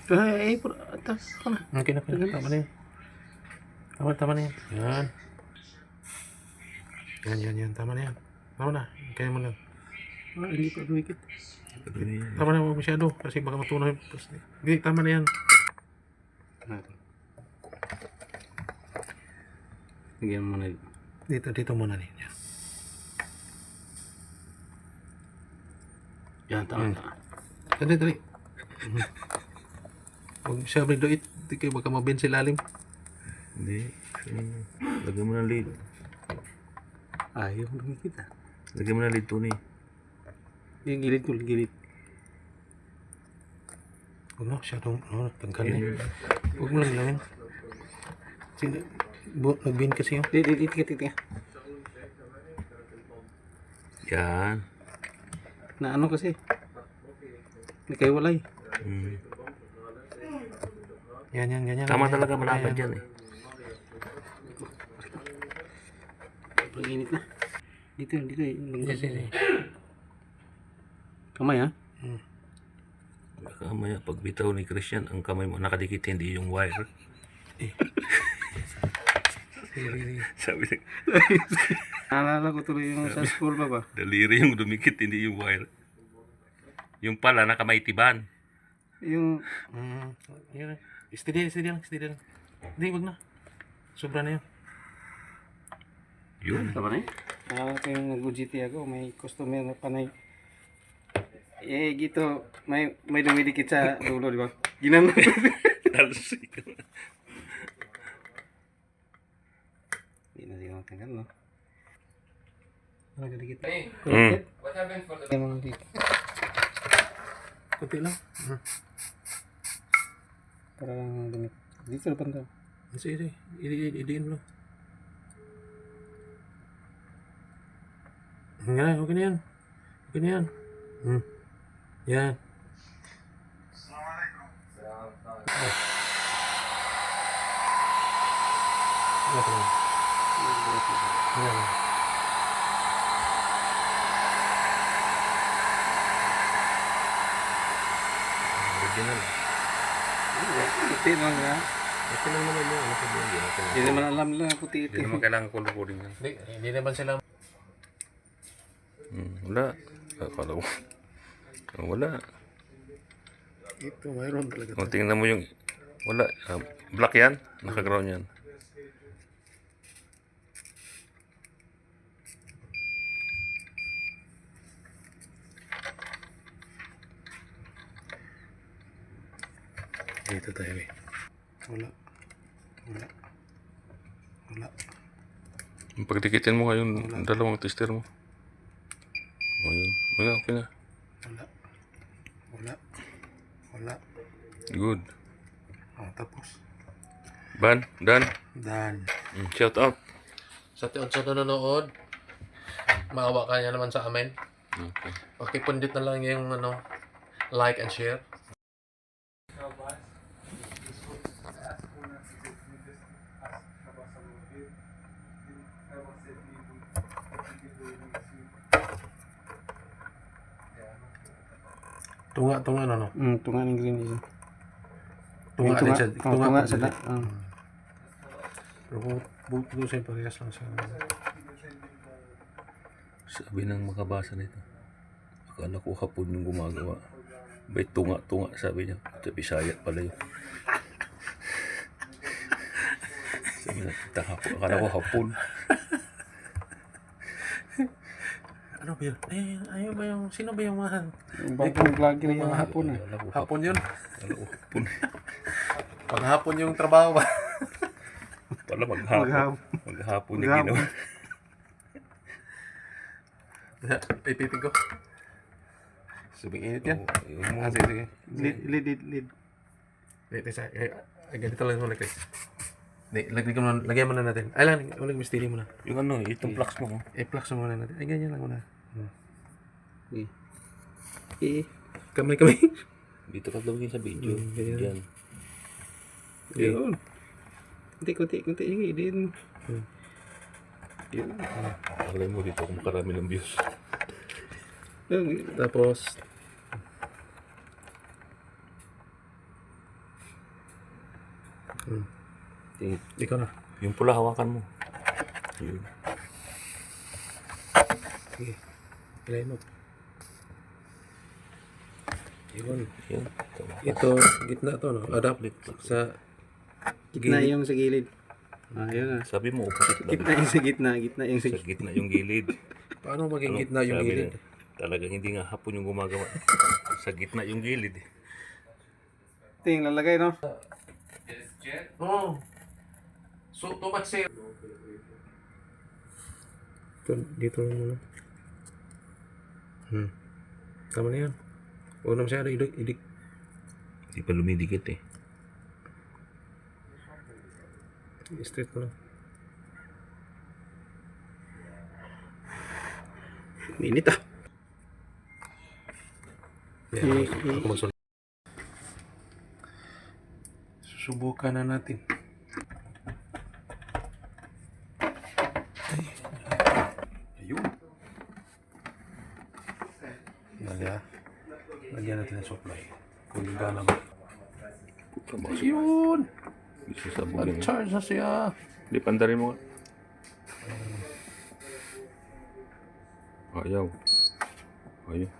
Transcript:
Ay, atas ka na. Okay na, tama na yan. Tama na yan. Yan. Tama na yan. Tama na. Kaya mo lang. Hindi pa dumikit. Tama na, huwag masyado. Kasi baka matunaw yung post. Hindi, tama na yan. Lagyan mo na Dito muna rin. yan. Tama. Dali. Huwag siya doit. Hindi kayo baka mabiyan sa ilalim. Hindi. Lagyan mo ng lead. Ayaw dumikit ah. Lagyan mo ng lead, Tony. Yung gilid. Huwag na, masyadong tanggal na. Huwag mo lang gawin. Nag-bin kasi yun. Titika. Yan. Na ano kasi? Nagkaiwalay. Yan, ganyan. Tama talaga malapad yan eh. Ang init na. Dito. Yes. Kamay ha? Baka maya pag bitaw ni Christian, ang kamay mo nakadikit, hindi yung wire. Sabi na, Naalala ko tuloy yung sa school ba? daliri yung dumikit, hindi yung wire. Yung pala, nakamaitiban. Yung Yan. Steady lang. Hindi, wag na. Sobra na yun. Yun. tama na eh. Naalala ko yung nag-GT ako, may customer na panay. Gito, may dumidikit sa dulo, di ba? Ginano. Talsik. Hindi na siya matanggal, no? Nagdikit. Yung mga dito. Kunti lang. Para lang dumikit. Dito na panta. Sige. Idiin mo lang. Okay na yan. Yan. Original. Puti naman nga. Ito lang naman yung ano sa buong gina. Hindi naman alam nila puti ito. Hindi naman kailangan kulukurin yan. Hindi naman sila. Wala. Akala ko. Wala. Ito, mayroon talaga. Kung tingnan mo yung... Wala. Black yan. Naka-ground yan. Dito tayo eh. Wala. Pagdikitin mo yung dalawang tester mo. Ayun. Wala, okay na. Wala. Good. Tapos. Dan. Dan. Shout out. Sa nanonood, maawa ka niya naman sa amin. Okay. Pakipundit na lang yung like and share. Tunga ano? Tunga ng green isa. Tunga din siya. Tunga sa da. Pero buto doon siya parehas lang siya. Sabi ng makabasa nito. Akala ko hapon yung gumagawa. Bay tunga sabi niya. Sa Bisaya pala yun. Sabi na, akala ko hapon. Ano ba yun? Ayaw ba yung... Sino ba yung mga... Yung bagong vlogger yung mga hapon ah. Akala ko Hapon yun? Akala ko hapon. Pag hapon yung trabaho ba? Pala maghapon yung ginawa. Pipitin ko. Subing init yan. Yung Sige. Lead. Ganito lang muna guys. Lagyan mo na natin. Ay lang, uling mistili mo na. yung ano, itong flux mo. I-flux mo muna natin. Ay, ganyan lang muna. Kamay. Dito ka gawin sa video. Diyan. Yun. Kunti yung idin. Yun. Alay mo dito kung makarami ng views. Tapos, Tingin. Ikaw na. Yung pula hawakan mo. Yun. Sige. Ilayin mo. Yun. Yun. Ito, gitna to, no? Adapt sa Gitna gilid. yung sa gilid. Ayun na. Sabi mo, opposite lang. Gitna yung sa gitna. Gitna yung sa Sa gitna yung gilid. Paano maging Ano, gitna yung sabi gilid? na, talagang hindi nga hapon yung gumagawa. Sa gitna yung gilid. Ito yung lalagay, no? Oo. So, too much sale. Dito lang muna. Tama na yan. Huwag na masyado idik. Hindi pa lumidikit eh. Straight mo lang. Minit ah. Ako magsunod. Susubukan na natin. Ayun. Lagyan natin ang supply. Kung gana ba. Ayun! Gusto sabugin. Charge na siya. Hindi, pandarin mo nga. Ayaw. Ayaw.